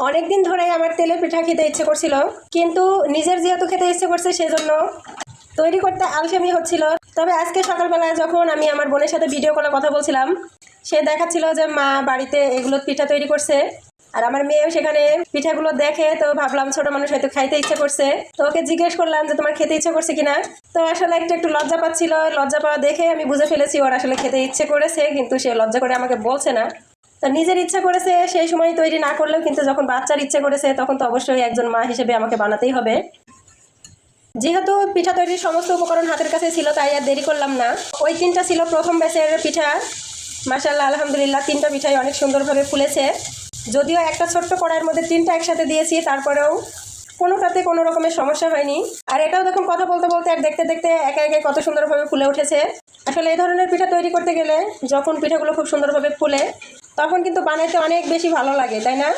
অনেকদিন ধরেই আমার তেলের পিঠা খেতে ইচ্ছে করছিল, কিন্তু নিজের যেহেতু খেতে ইচ্ছে করছে সেজন্য তৈরি করতে আলসেমি হচ্ছিল। তবে আজকে সকালবেলায় যখন আমি আমার বোনের সাথে ভিডিও কলে কথা বলছিলাম, সে দেখাচ্ছিল যে মা বাড়িতে এগুলো পিঠা তৈরি করছে, আর আমার মেয়েও সেখানে পিঠাগুলো দেখে। তো ভাবলাম ছোট মানুষ হয়তো খাইতে ইচ্ছে করছে, তো ওকে জিজ্ঞেস করলাম যে তোমার খেতে ইচ্ছে করছে কিনা। তো আসলে একটু লজ্জা পাচ্ছিল, লজ্জা পাওয়া দেখে আমি বুঝে ফেলেছি ওর আসলে খেতে ইচ্ছে করেছে, কিন্তু সে লজ্জা করে আমাকে বলছে না। তো নিজের ইচ্ছা করেছে সেই সময় তৈরি না করলেও, কিন্তু যখন বাচ্চার ইচ্ছে করেছে তখন তো অবশ্যই একজন মা হিসেবে আমাকে বানাতেই হবে। যেহেতু পিঠা তৈরির সমস্ত উপকরণ হাতের কাছে ছিল, তাই আর দেরি করলাম না। ওই 3টা ছিল প্রথম ব্যাচের পিঠা। মাশাআল্লাহ, আলহামদুলিল্লাহ 3টা পিঠাই অনেক সুন্দরভাবে ফুলেছে। যদিও একটা ছোট্ট কড়াইয়ের মধ্যে 3টা একসাথে দিয়েছি, তারপরেও কোনোটাতে কোনো রকমের সমস্যা হয়নি। আর এটাও দেখুন কথা বলতে বলতে আর দেখতে দেখতে একে একে কত সুন্দরভাবে ফুলে উঠেছে। আসলে এই ধরনের পিঠা তৈরি করতে গেলে যখন পিঠাগুলো খুব সুন্দরভাবে ফুলে তখন কিন্তু বানাইতে অনেক বেশি ভালো লাগে, তাই না?